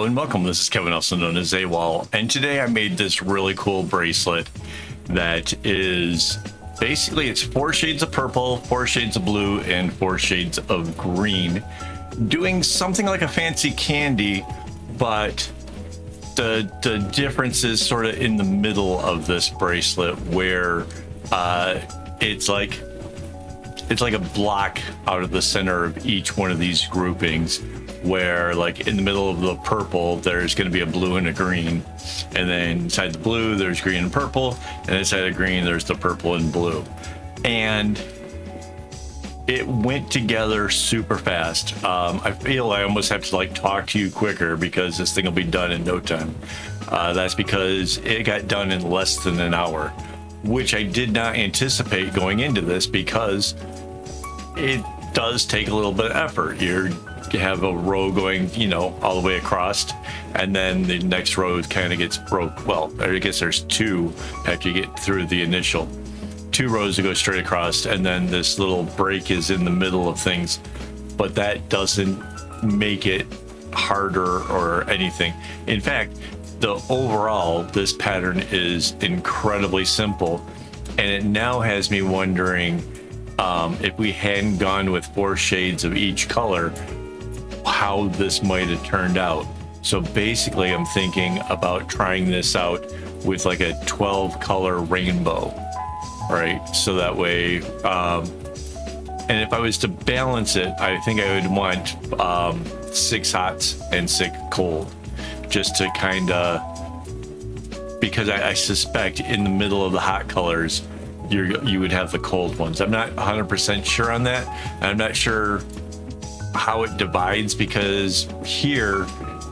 and welcome. This is Kevin, also known as AWOL, and today I made this really cool bracelet that is basically, it's 4 shades of purple, 4 shades of blue, and 4 shades of green, doing something like a fancy candy, but the difference is sort of in the middle of this bracelet where it's like a block out of the center of each one of these groupings, where like in the middle of the purple there's going to be a blue and a green, and then inside the blue there's green and purple, and inside the green there's the purple and blue, and it went together super fast. I feel I almost have to like talk to you quicker because this thing will be done in no time. That's because it got done in less than an hour, which I did not anticipate going into this, because it does take a little bit of effort. You have a row going, you know, all the way across, and then the next row kind of gets broke. Well, I guess there's 2 after you get through the initial 2 rows to go straight across, and then this little break is in the middle of things, but that doesn't make it harder or anything. In fact, this pattern is incredibly simple, and it now has me wondering if we hadn't gone with 4 shades of each color, how this might have turned out. So basically I'm thinking about trying this out with like a 12 color rainbow, right? So that way, and if I was to balance it, I think I would want 6 hots and 6 cold, just to kind of, because I suspect in the middle of the hot colors you would have the cold ones. I'm not 100% sure on that, and I'm not sure how it divides, because here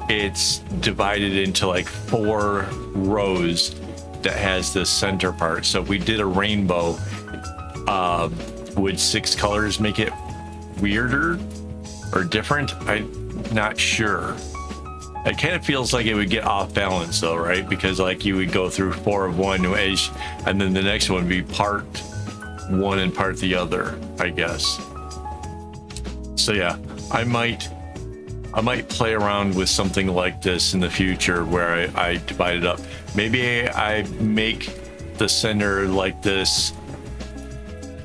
it's divided into like 4 rows that has this center part. So if we did a rainbow, would 6 colors make it weirder or different? I'm not sure. It kind of feels like it would get off balance though, right? Because like you would go through 4 of one edge, and then the next one would be part one and part the other, I guess. So yeah, I might play around with something like this in the future, where I divide it up. Maybe I make the center like this,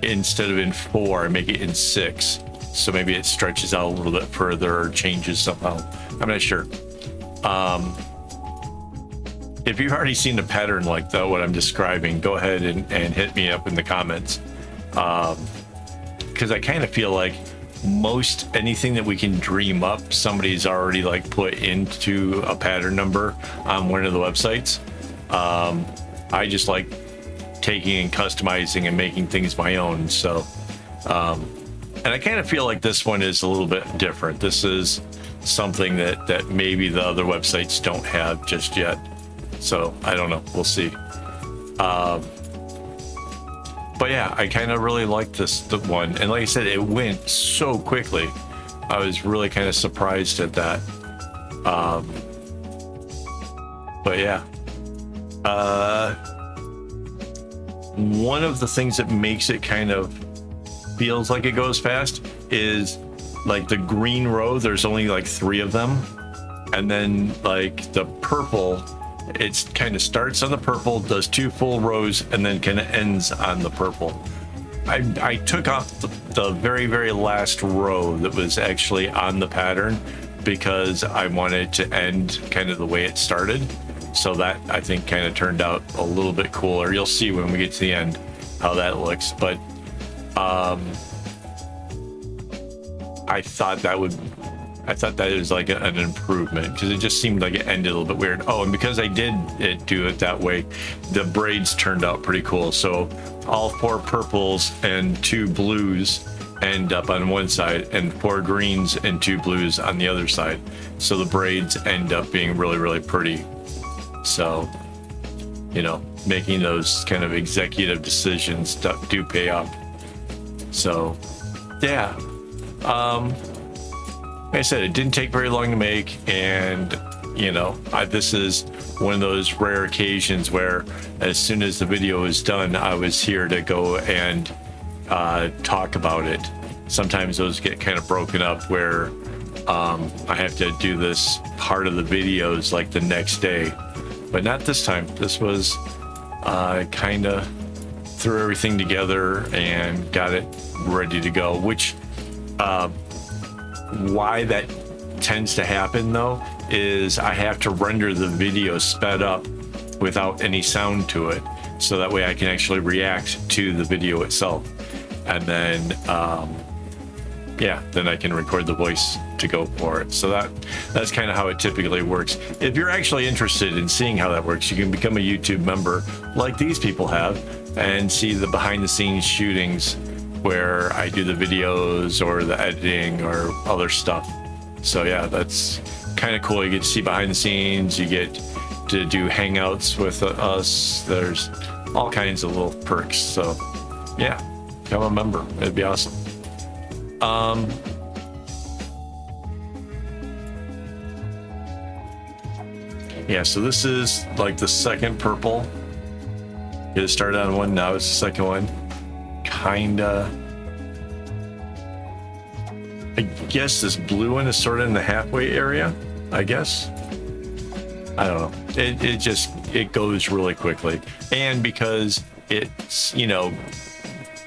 instead of in 4, I make it in 6. So maybe it stretches out a little bit further or changes somehow. I'm not sure. If you've already seen a pattern like that, what I'm describing, go ahead and hit me up in the comments. Because I kind of feel like most anything that we can dream up, somebody's already like put into a pattern number on one of the websites. I just like taking and customizing and making things my own. So, and I kind of feel like this one is a little bit different. This is something that maybe the other websites don't have just yet. So I don't know, we'll see. But yeah, I kind of really like the one, and like I said, it went so quickly. I was really kind of surprised at that. But yeah, one of the things that makes it kind of feels like it goes fast is like the green row, there's only like 3 of them, and then like the purple, it's kind of starts on the purple, does 2 full rows, and then kind of ends on the purple. I took off the very, very last row that was actually on the pattern, because I wanted to end kind of the way it started. So that, I think, kind of turned out a little bit cooler. You'll see when we get to the end how that looks. But I thought that was like an improvement, because it just seemed like it ended a little bit weird. Oh, and because I did do it that way, the braids turned out pretty cool. So all 4 purples and 2 blues end up on one side, and 4 greens and 2 blues on the other side. So the braids end up being really, really pretty. So, you know, making those kind of executive decisions do pay off. So yeah, like I said, it didn't take very long to make, and you know, this is one of those rare occasions where as soon as the video is done, I was here to go and talk about it. Sometimes those get kind of broken up where I have to do this part of the videos like the next day, but not this time. This was kind of threw everything together and got it ready to go, which why that tends to happen though is I have to render the video sped up without any sound to it, so that way I can actually react to the video itself, and then then I can record the voice to go for it. So that's kind of how it typically works. If you're actually interested in seeing how that works, you can become a YouTube member like these people have and see the behind the scenes shootings where I do the videos or the editing or other stuff. So yeah, that's kind of cool. You get to see behind the scenes, you get to do hangouts with us. There's all kinds of little perks. So yeah, become a member. It'd be awesome. Yeah, so this is like the second purple. Get it started on one, now it's the second one. Kinda. I guess this blue one is sort of in the halfway area, I guess. I don't know. It goes really quickly. And because it's,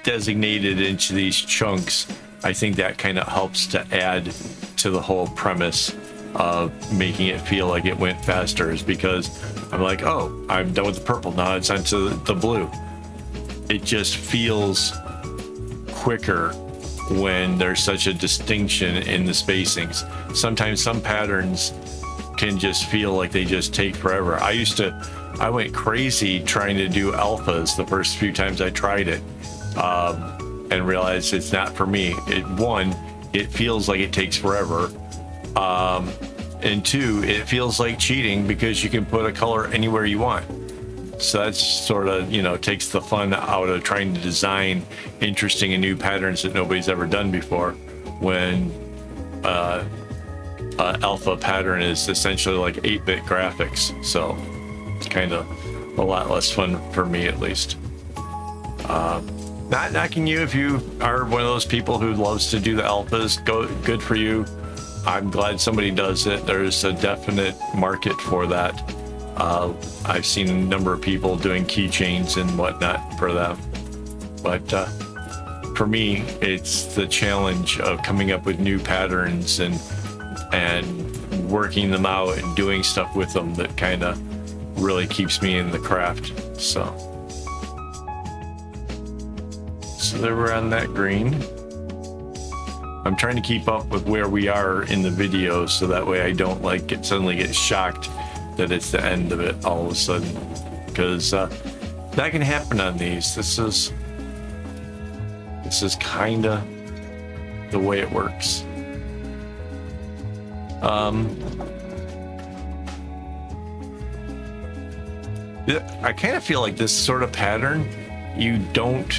designated into these chunks, I think that kind of helps to add to the whole premise of making it feel like it went faster, is because I'm like, oh, I'm done with the purple, now it's onto the blue. It just feels quicker when there's such a distinction in the spacings. Sometimes some patterns can just feel like they just take forever. I went crazy trying to do alphas the first few times I tried it, and realized it's not for me. It feels like it takes forever. And two, it feels like cheating because you can put a color anywhere you want. So that's sort of, takes the fun out of trying to design interesting and new patterns that nobody's ever done before, when alpha pattern is essentially like 8-bit graphics. So it's kind of a lot less fun for me, at least. Not knocking you if you are one of those people who loves to do the alphas. Good for you. I'm glad somebody does it. There's a definite market for that. I've seen a number of people doing keychains and whatnot for them. But for me, it's the challenge of coming up with new patterns and working them out and doing stuff with them that kind of really keeps me in the craft. So there we're on that green. I'm trying to keep up with where we are in the video, so that way I don't suddenly get shocked that it's the end of it all of a sudden, because that can happen on these. This is kind of the way it works. I kind of feel like this sort of pattern, you don't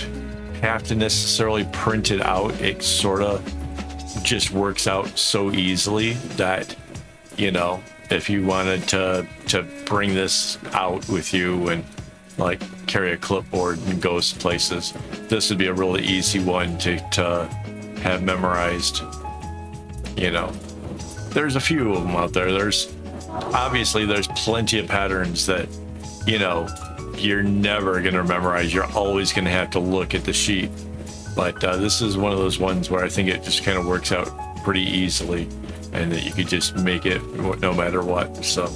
have to necessarily print it out. It sort of just works out so easily that, if you wanted to bring this out with you and like carry a clipboard and go places, this would be a really easy one to have memorized. There's a few of them out there. There's plenty of patterns that you're never going to memorize. You're always going to have to look at the sheet. But this is one of those ones where I think it just kind of works out pretty easily, and that you could just make it no matter what. So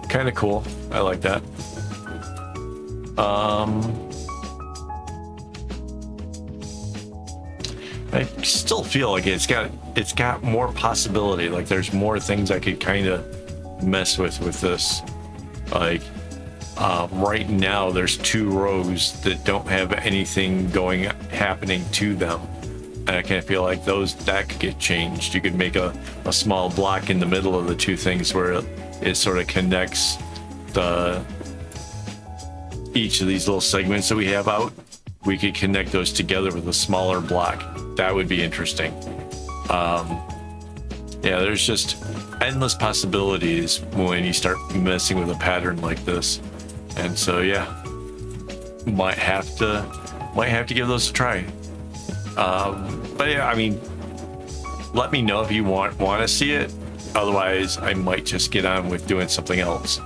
kind of cool. I like that. I still feel like it's got more possibility. Like there's more things I could kind of mess with this. Like right now there's 2 rows that don't have anything happening to them, and I kind of feel like that could get changed. You could make a small block in the middle of the 2 things where it sort of connects each of these little segments that we have out. We could connect those together with a smaller block. That would be interesting. Yeah, there's just endless possibilities when you start messing with a pattern like this. And so yeah, might have to give those a try. But yeah, I mean, let me know if you want to see it. Otherwise, I might just get on with doing something else.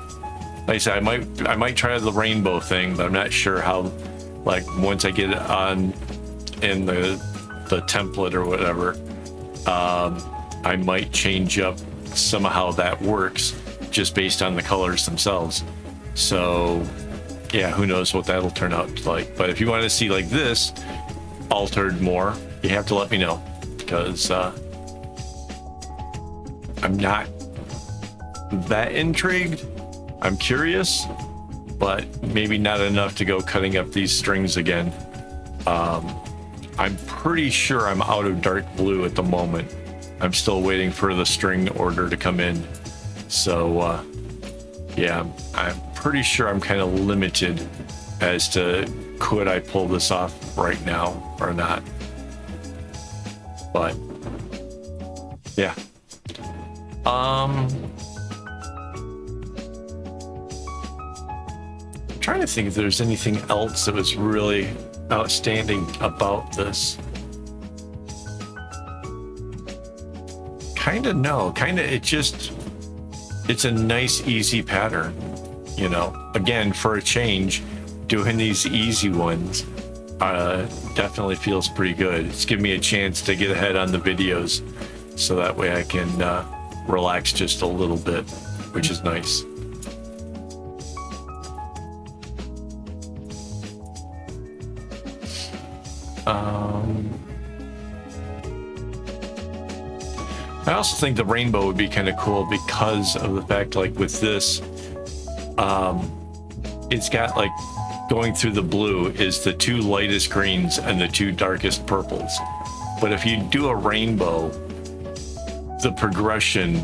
Like I said, I might try the rainbow thing, but I'm not sure how. Like once I get it on in the template or whatever, I might change up some of how that works just based on the colors themselves. So yeah, who knows what that'll turn out like. But if you want to see like this altered more, you have to let me know, because I'm not that intrigued. I'm curious, but maybe not enough to go cutting up these strings again. I'm pretty sure I'm out of dark blue at the moment. I'm still waiting for the string order to come in. So yeah, I'm pretty sure I'm kind of limited as to could I pull this off right now or not. But yeah. I'm trying to think if there's anything else that was really outstanding about this. Kind of no, it's a nice, easy pattern, you know. Again, for a change, doing these easy ones definitely feels pretty good. It's giving me a chance to get ahead on the videos, so that way I can relax just a little bit, which is nice. I also think the rainbow would be kind of cool because of the fact, like with this, it's got like going through the blue is the two lightest greens and the two darkest purples. But if you do a rainbow, the progression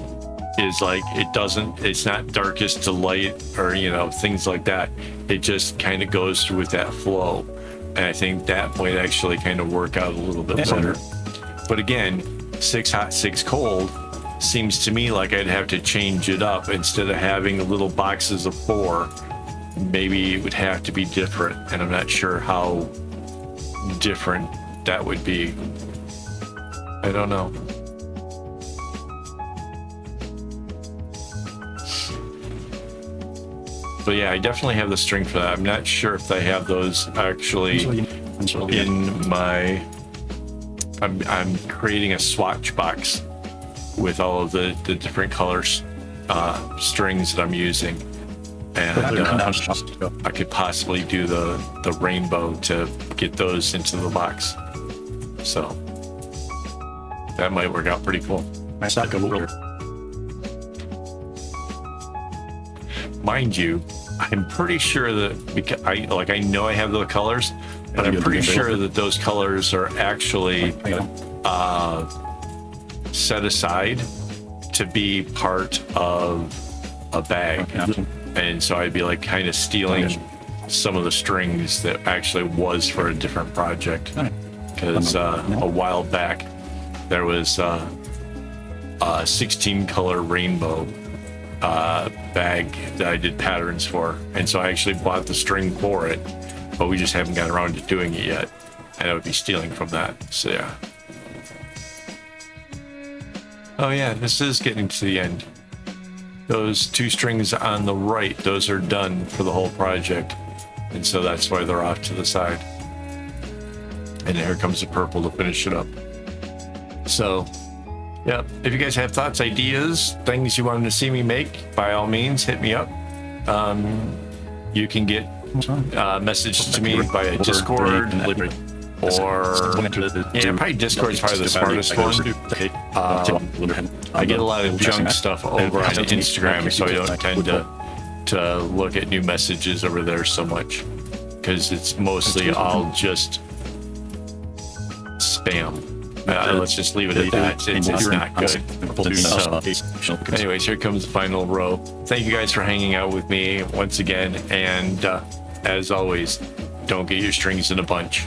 is like it's not darkest to light or, you know, things like that. It just kind of goes through with that flow. And I think that might actually kind of work out a little bit better. But again, 6 hot, 6 cold seems to me like I'd have to change it up. Instead of having little boxes of 4, maybe it would have to be different. And I'm not sure how different that would be. I don't know. But yeah, I definitely have the string for that. I'm not sure if I have those actually in my... I'm creating a swatch box with all of the different colors, strings that I'm using. And I could possibly do the rainbow to get those into the box. So that might work out pretty cool. Mind you, I'm pretty sure that because I know I have the colors, but I'm pretty sure that those colors are actually set aside to be part of a bag. And so I'd be like kind of stealing some of the strings that actually was for a different project. Because a while back, there was a 16 color rainbow bag that I did patterns for. And so I actually bought the string for it, but we just haven't gotten around to doing it yet. And I would be stealing from that. So yeah. Oh yeah, this is getting to the end. Those 2 strings on the right, those are done for the whole project. And so that's why they're off to the side. And here comes the purple to finish it up. So, yeah, if you guys have thoughts, ideas, things you wanted to see me make, by all means, hit me up. You can get messages to me via Discord, or probably Discord's probably the smartest one. I get a lot of junk stuff over on Instagram, so I don't tend to look at new messages over there so much, because it's mostly all just spam. Let's just leave it at that. It's not good. So, anyways, here comes the final row. Thank you guys for hanging out with me once again, and as always, don't get your strings in a bunch.